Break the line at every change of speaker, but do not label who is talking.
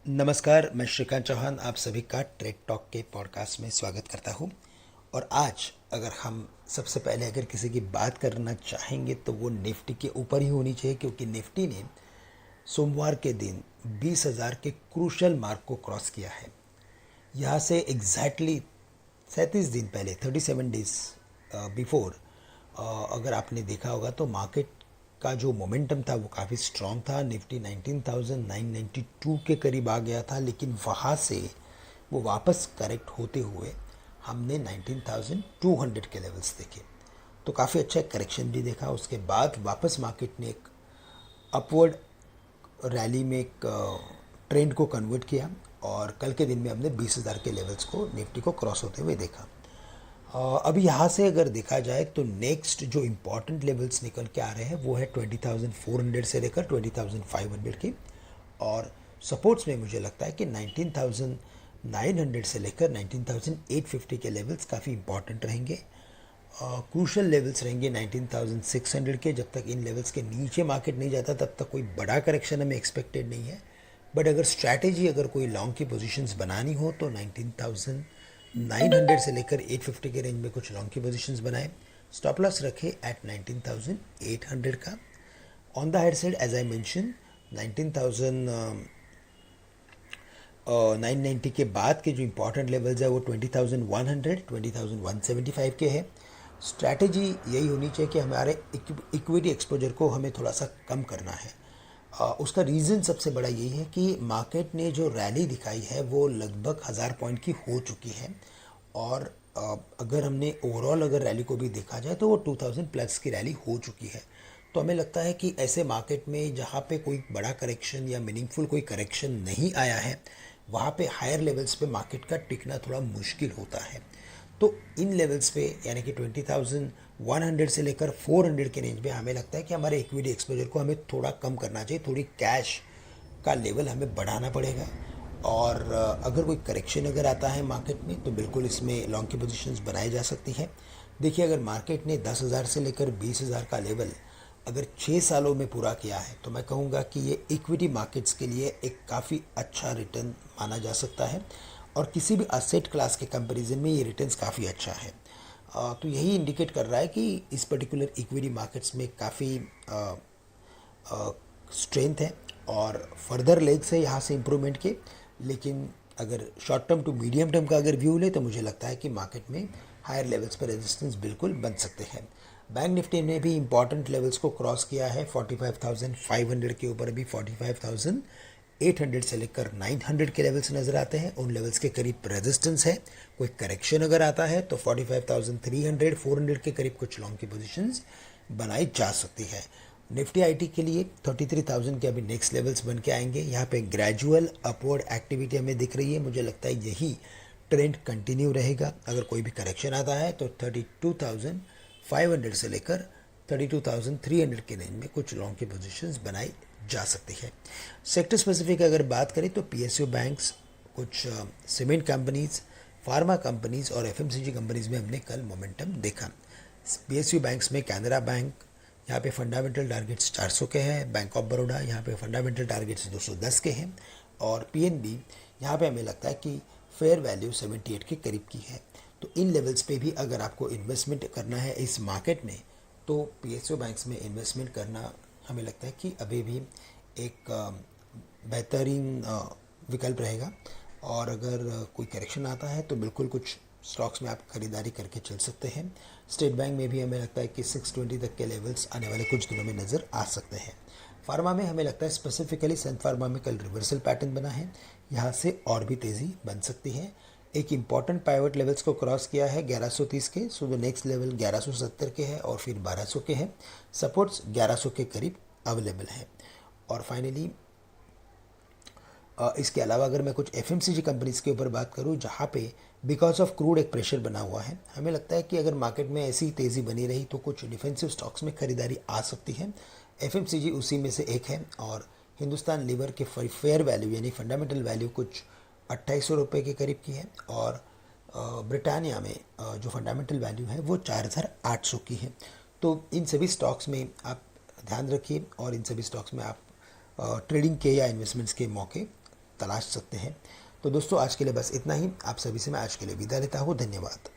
नमस्कार, मैं श्रीकांत चौहान आप सभी का ट्रेड टॉक के पॉडकास्ट में स्वागत करता हूं। और आज अगर हम सबसे पहले अगर किसी की बात करना चाहेंगे तो वो निफ्टी के ऊपर ही होनी चाहिए, क्योंकि निफ्टी ने सोमवार के दिन 20,000 के क्रूशल मार्क को क्रॉस किया है। यहाँ से एग्जैक्टली 37 दिन पहले 37 डेज बिफोर अगर आपने देखा होगा तो मार्केट का जो मोमेंटम था वो काफ़ी स्ट्रॉन्ग था। निफ्टी 19,992 के करीब आ गया था, लेकिन वहाँ से वो वापस करेक्ट होते हुए हमने 19,200 के लेवल्स देखे, तो काफ़ी अच्छा करेक्शन भी देखा। उसके बाद वापस मार्केट ने एक अपवर्ड रैली में एक ट्रेंड को कन्वर्ट किया और कल के दिन में हमने 20,000 के लेवल्स को निफ्टी को क्रॉस होते हुए देखा। अभी यहाँ से अगर देखा जाए तो नेक्स्ट जो इम्पॉर्टेंट लेवल्स निकल के आ रहे हैं वो है 20,400 से लेकर 20,500 की, और सपोर्ट्स में मुझे लगता है कि 19,900 से लेकर 19,850 के लेवल्स काफ़ी इंपॉर्टेंट रहेंगे। क्रूशल लेवल्स रहेंगे 19,600 के। जब तक इन लेवल्स के नीचे मार्केट नहीं जाता तब तक कोई बड़ा करेक्शन हमें एक्सपेक्टेड नहीं है। बट अगर स्ट्रैटेजी अगर कोई लॉन्ग की पोजीशंस बनानी हो तो 19,900 से लेकर 850 के रेंज में कुछ लॉन्ग की पोजीशंस बनाए। स्टॉप लॉस रखे एट 19,800 का। On the higher side as I mention 19,990 के बाद के जो इंपॉर्टेंट लेवल्स है वो 20,100 20,175 के हैं। स्ट्रैटेजी यही होनी चाहिए कि हमारे इक्विटी एक्सपोजर को हमें थोड़ा सा कम करना है। उसका रीज़न सबसे बड़ा यही है कि मार्केट ने जो रैली दिखाई है वो लगभग 1,000 पॉइंट की हो चुकी है, और अगर हमने ओवरऑल अगर रैली को भी देखा जाए तो वो 2,000 प्लस की रैली हो चुकी है। तो हमें लगता है कि ऐसे मार्केट में जहाँ पे कोई बड़ा करेक्शन या मीनिंगफुल कोई करेक्शन नहीं आया है वहाँ पे हायर लेवल्स पे मार्केट का टिकना थोड़ा मुश्किल होता है। तो इन लेवल्स पे यानी कि 20,100 से लेकर 400 के रेंज में हमें लगता है कि हमारे इक्विटी एक्सपोजर को हमें थोड़ा कम करना चाहिए, थोड़ी कैश का लेवल हमें बढ़ाना पड़ेगा। और अगर कोई करेक्शन अगर आता है मार्केट में तो बिल्कुल इसमें लॉन्ग की पोजीशंस बनाई जा सकती है। देखिए, अगर मार्केट ने 10,000 से लेकर 20,000 का लेवल अगर 6 सालों में पूरा किया है तो मैं कहूँगा कि ये इक्विटी मार्केट्स के लिए एक काफ़ी अच्छा रिटर्न माना जा सकता है, और किसी भी असेट क्लास के कंपैरिजन में ये रिटर्न्स काफ़ी अच्छा है। तो यही इंडिकेट कर रहा है कि इस पर्टिकुलर इक्विटी मार्केट्स में काफ़ी स्ट्रेंथ है और फर्दर लेग्स है यहाँ से इम्प्रूवमेंट के। लेकिन अगर short term to medium term का अगर व्यू ले तो मुझे लगता है कि मार्केट में हायर लेवल्स पर रेजिस्टेंस बिल्कुल बन सकते हैं। बैंक निफ्टी ने भी इंपॉर्टेंट लेवल्स को क्रॉस किया है। 45,500 के ऊपर भी 45,800 से लेकर 900 के लेवल्स नज़र आते हैं। उन लेवल्स के करीब रेजिस्टेंस है। कोई करेक्शन अगर आता है तो 45,300 400 के करीब कुछ लॉन्ग की पोजीशंस बनाई जा सकती है। निफ्टी आईटी के लिए 33,000 के अभी नेक्स्ट लेवल्स बन के आएंगे। यहाँ पे ग्रेजुअल अपवर्ड एक्टिविटी हमें दिख रही है। मुझे लगता है यही ट्रेंड कंटिन्यू रहेगा। अगर कोई भी करेक्शन आता है तो 32,500 से लेकर 32,300 के रेंज में कुछ लॉन्ग की पोजीशंस बनाई जा सकती है। सेक्टर स्पेसिफिक अगर बात करें तो पीएसयू बैंक्स, कुछ सीमेंट कंपनीज, फार्मा कंपनीज और एफएमसीजी कंपनीज में हमने कल मोमेंटम देखा। पीएसयू बैंक्स में कैनरा बैंक, यहाँ पे फंडामेंटल टारगेट्स 400 के हैं। बैंक ऑफ बड़ौदा यहाँ पे फंडामेंटल टारगेट्स 210 के हैं। और पीएनबी यहाँ पे हमें लगता है कि फेयर वैल्यू 78 के करीब की है। तो इन लेवल्स पे भी अगर आपको इन्वेस्टमेंट करना है इस मार्केट में तो पीएसयू बैंक्स में इन्वेस्टमेंट करना हमें लगता है कि अभी भी एक बेहतरीन विकल्प रहेगा। और अगर कोई करेक्शन आता है तो बिल्कुल कुछ स्टॉक्स में आप खरीदारी करके चल सकते हैं। स्टेट बैंक में भी हमें लगता है कि 620 तक के लेवल्स आने वाले कुछ दिनों में नज़र आ सकते हैं। फार्मा में हमें लगता है स्पेसिफिकली सन फार्मा में कल रिवर्सल पैटर्न बना है, यहाँ से और भी तेज़ी बन सकती है। एक इम्पॉर्टेंट पाइवट लेवल्स को क्रॉस किया है 1130 के। सो द नेक्स्ट लेवल 1170 के है और फिर 1200 के हैं। सपोर्ट्स 1100 के करीब अवेलेबल है। और फाइनली इसके अलावा अगर मैं कुछ एफएमसीजी कंपनीज के ऊपर बात करूं जहां पे बिकॉज ऑफ क्रूड एक प्रेशर बना हुआ है, हमें लगता है कि अगर मार्केट में ऐसी तेज़ी बनी रही तो कुछ डिफेंसिव स्टॉक्स में खरीदारी आ सकती है। एफएमसीजी उसी में से एक है। और हिंदुस्तान लीवर के फेयर वैल्यू यानी फंडामेंटल वैल्यू कुछ 2,800 रुपये के करीब की है। और ब्रिटानिया में जो फंडामेंटल वैल्यू है वो 4,800 की है। तो इन सभी स्टॉक्स में आप ध्यान रखिए और इन सभी स्टॉक्स में आप ट्रेडिंग के या इन्वेस्टमेंट्स के मौके तलाश सकते हैं। तो दोस्तों आज के लिए बस इतना ही। आप सभी से मैं आज के लिए विदा लेता हूँ। धन्यवाद।